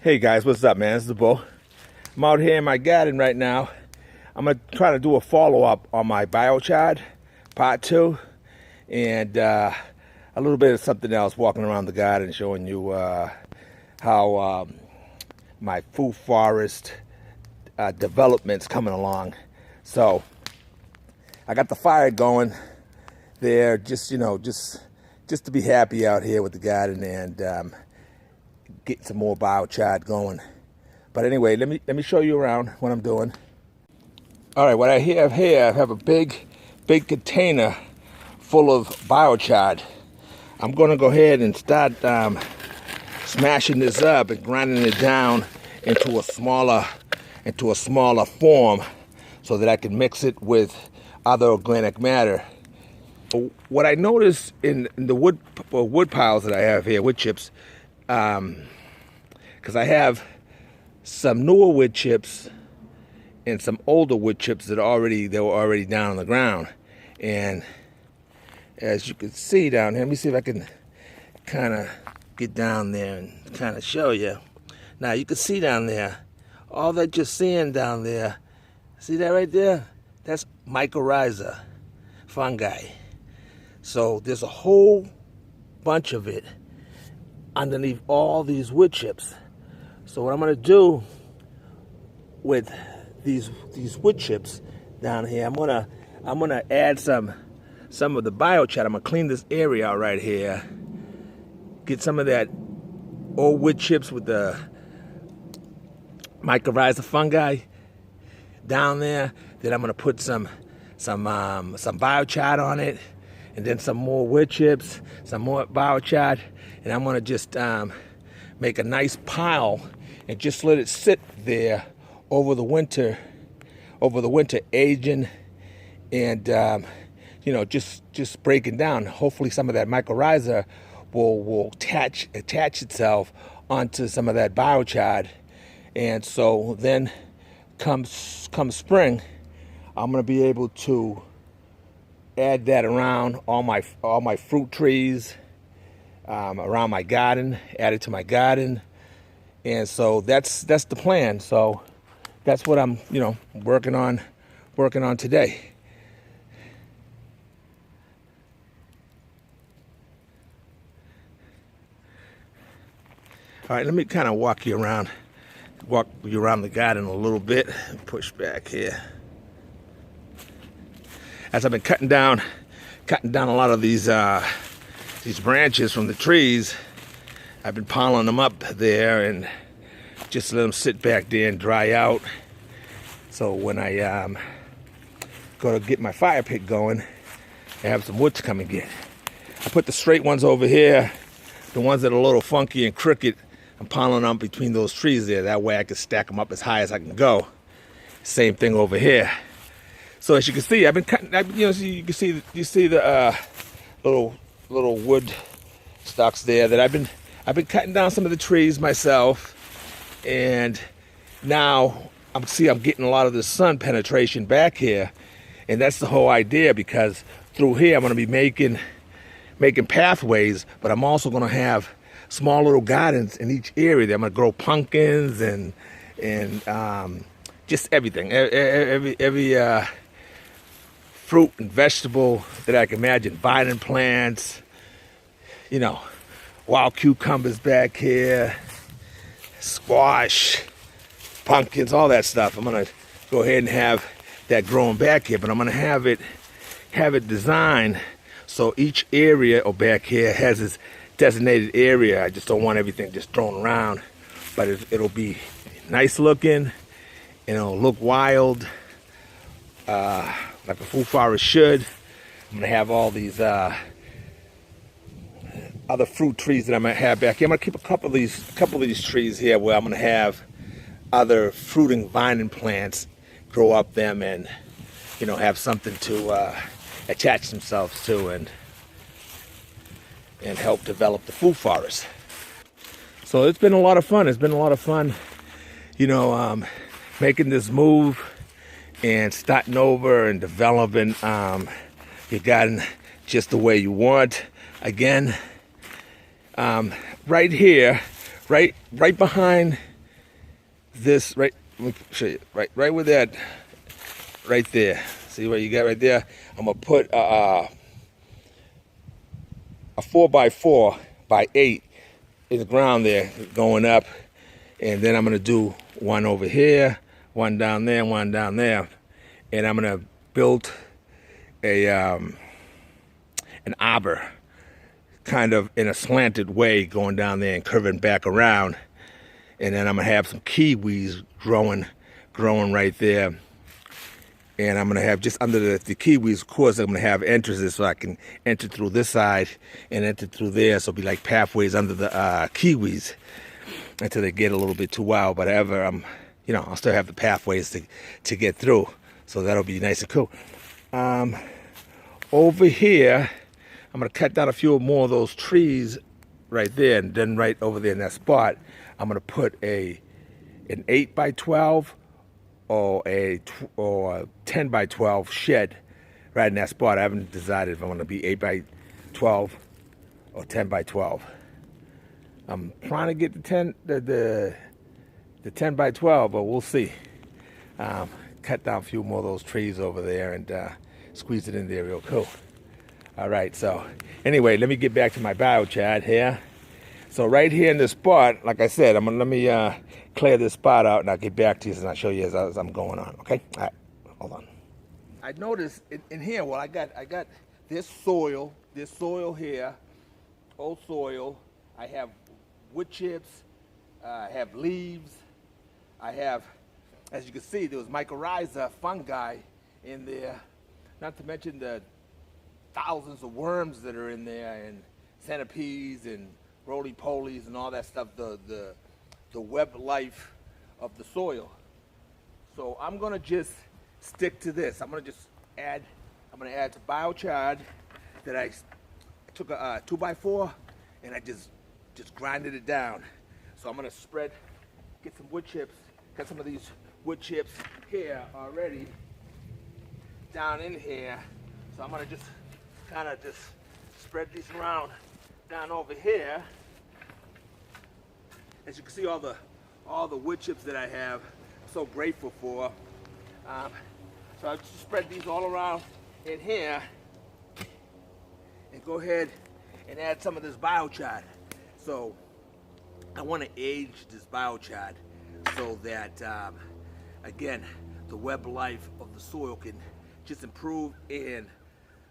Hey guys, what's up, man? This is Bo. I'm out here in my garden right now. I'm gonna try to do a follow-up on my biochar part 2, and a little bit of something else, walking around the garden, showing you how my food forest development's coming along. So I got the fire going there, just to be happy out here with the garden and get some more biochar going. But anyway, let me show you around what I'm doing. All right, what I have here, I have a big container full of biochar. I'm going to go ahead and start smashing this up and grinding it down into a smaller form, so that I can mix it with other organic matter. What I noticed in the wood piles that I have here, wood chips, because I have some newer wood chips and some older wood chips that were already down on the ground. And as you can see down here, let me see if I can kind of get down there and kind of show you. Now you can see down there, all that you're seeing down there, see that right there? That's mycorrhiza fungi. So there's a whole bunch of it underneath all these wood chips. So what I'm going to do with these wood chips down here, I'm gonna add some of the biochar. I'm gonna clean this area out right here. Get some of that old wood chips with the mycorrhiza fungi down there. Then I'm gonna put some biochar on it, and then some more wood chips, some more biochar, and I'm gonna just make a nice pile and just let it sit there over the winter, aging, and just breaking down. Hopefully some of that mycorrhiza will attach itself onto some of that biochar, and so then come spring, I'm going to be able to add that around all my fruit trees, around my garden, add it to my garden. And so that's the plan. So that's what I'm working on today. All right, let me kind of walk you around the garden a little bit and push back here. As I've been cutting down a lot of these branches from the trees, I've been piling them up there and just let them sit back there and dry out. So when I go to get my fire pit going, I have some wood to come and get. I put the straight ones over here. The ones that are a little funky and crooked, I'm piling them between those trees there. That way I can stack them up as high as I can go. Same thing over here. So as you can see, I've been cutting. You see the little wood stalks there that I've been cutting down some of the trees myself, and now I'm getting a lot of the sun penetration back here, and that's the whole idea, because through here I'm going to be making pathways, but I'm also going to have small little gardens in each area. I'm going to grow pumpkins and just everything, every fruit and vegetable that I can imagine, vine plants, wild cucumbers back here, squash, pumpkins, all that stuff. I'm gonna go ahead and have that growing back here, but I'm gonna have it designed so each area back here has its designated area. I just don't want everything just thrown around, but it'll be nice looking, and it'll look wild, like a food forest should. I'm gonna have all these other fruit trees that I might have back here. I'm gonna keep a couple of these trees here where I'm gonna have other fruiting vining plants grow up them, and have something to attach themselves to and help develop the food forest. So it's been a lot of fun. Making this move and starting over and developing your garden just the way you want. Again, right here, right behind this right. Let me show you right with that, right there. See what you got right there? I'm gonna put a 4x4x8 in the ground there, going up, and then I'm gonna do one over here, one down there, one down there, and I'm gonna build a an arbor, kind of in a slanted way, going down there and curving back around, and then I'm gonna have some kiwis growing right there. And I'm going to have just under the kiwis, of course, I'm going to have entrances so I can enter through this side and enter through there. So it'll be like pathways under the kiwis until they get a little bit too wild. But however, I'll still have the pathways to get through. So that'll be nice and cool. Over here, I'm going to cut down a few more of those trees right there. And then right over there in that spot, I'm going to put an 8x12 or a 10x12 shed right in that spot. I haven't decided if I want to be 8x12 or 10x12. I'm trying to get the 10x12, but we'll see. Cut down a few more of those trees over there and squeeze it in there real cool. All right, so anyway, let me get back to my biochar here. So right here in this spot, like I said, let me clear this spot out and I'll get back to you and I'll show you as I'm going on, okay? All right, hold on. I noticed in here, well, I got this soil here, old soil. I have wood chips, I have leaves, I have, as you can see, there was mycorrhiza fungi in there, not to mention the thousands of worms that are in there, and centipedes and roly-polies and all that stuff, the web life of the soil. So I'm gonna just stick to this. I'm gonna add to biochar that I took a 2x4 and I just grinded it down. So I'm gonna get some wood chips, got some of these wood chips here already down in here. So I'm gonna just kind of spread these around down over here. As you can see, all the wood chips that I have, I'm so grateful for. So I just spread these all around in here and go ahead and add some of this biochar. So I want to age this biochar so that, again, the web life of the soil can just improve, and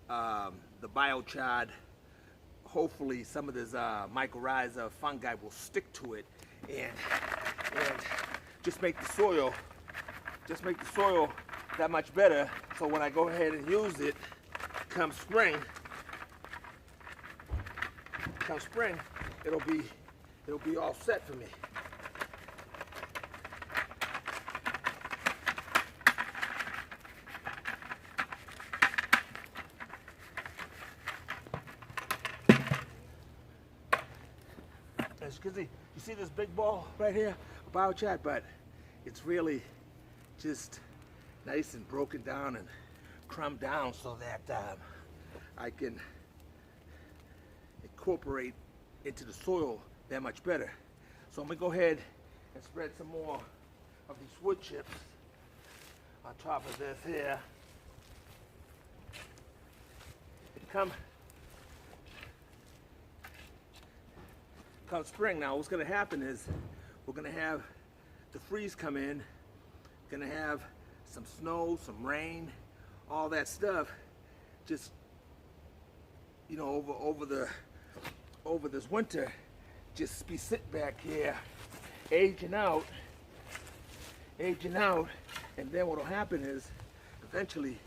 the biochar, hopefully some of this mycorrhiza fungi will stick to it and just make the soil that much better. So when I go ahead and use it come spring, it'll be all set for me. As you can see, you see this big ball right here, biochar, but it's really just nice and broken down and crumbed down so that I can incorporate into the soil that much better. So I'm gonna go ahead and spread some more of these wood chips on top of this here. Come spring now, what's gonna happen is we're gonna have the freeze come in, gonna have some snow, some rain, all that stuff, just, you know, over this winter, just be sitting back here, aging out, and then what'll happen is eventually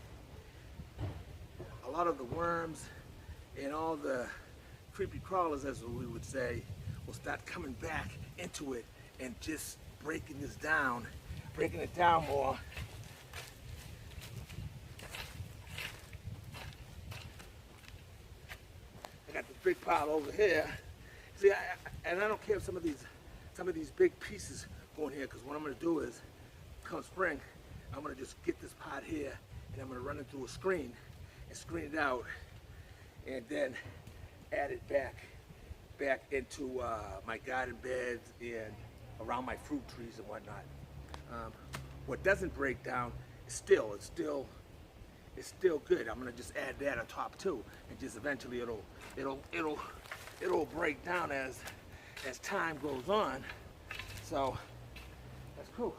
a lot of the worms and all the creepy crawlers, as we would say, will start coming back into it and just breaking it down more. I got this big pile over here. See, and I don't care if some of these big pieces go in here, because what I'm going to do is, come spring, I'm going to just get this pot here and I'm going to run it through a screen and screen it out, and then add it back into my garden beds and around my fruit trees and whatnot. What doesn't break down is it's still good. I'm gonna just add that on top too, and just eventually it'll break down as time goes on. So that's cool.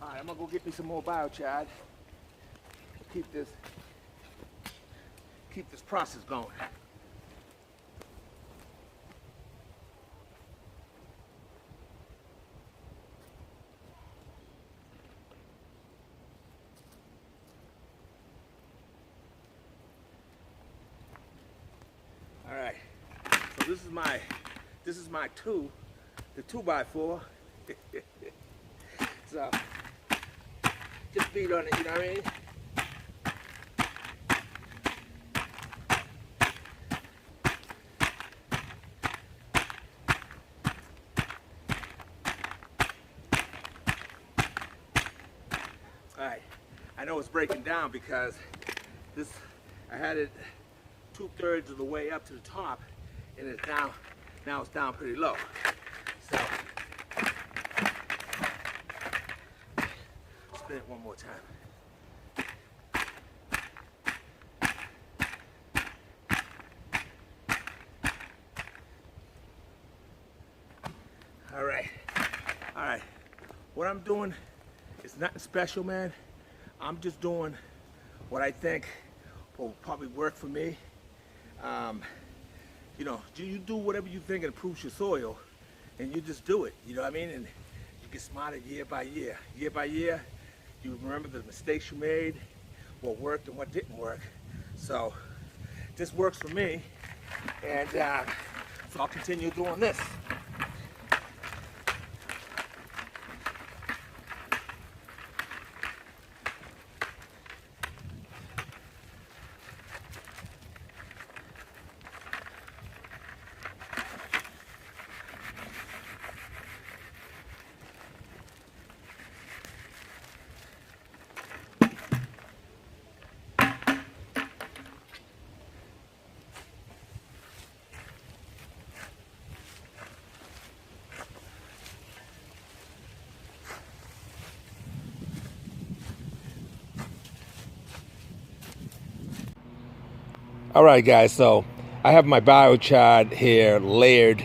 All right, I'm gonna go get me some more biochar. Keep this process going. All right, so this is my the 2x4. So just beat on it, you know what I mean? All right, I know it's breaking down because I had it 2/3 of the way up to the top, and it's down. Now it's down pretty low. So spin it one more time. All right. What I'm doing is nothing special, man. I'm just doing what I think will probably work for me. You know, you do whatever you think improves your soil, and you just do it. You know what I mean? And you get smarter year by year. Year by year, you remember the mistakes you made, what worked and what didn't work. So this works for me, and so I'll continue doing this. All right, guys, so I have my biochar here layered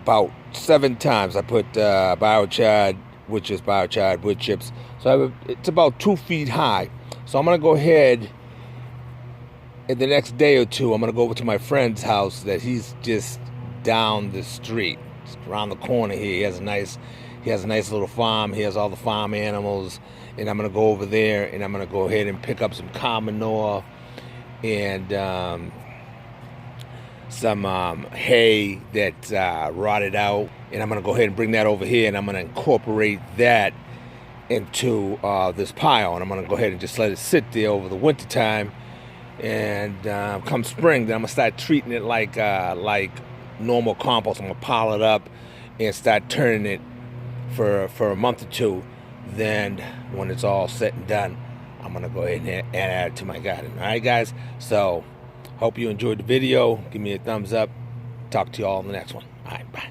about 7 times. I put biochar, which is biochar wood chips. So it's about 2 feet high. So I'm gonna go ahead in the next day or two. I'm gonna go over to my friend's house that he's just down the street, just around the corner here. He has a nice little farm. He has all the farm animals, and I'm gonna go over there and I'm gonna go ahead and pick up some cow manure and some hay that rotted out, and I'm gonna go ahead and bring that over here, and I'm gonna incorporate that into this pile, and I'm gonna go ahead and just let it sit there over the winter time, and come spring, then I'm gonna start treating it like normal compost. I'm gonna pile it up and start turning it for a month or two. Then when it's all said and done, I'm gonna go ahead and add it to my garden. All right, guys, so hope you enjoyed the video. Give me a thumbs up. Talk to you all in the next one. All right, bye.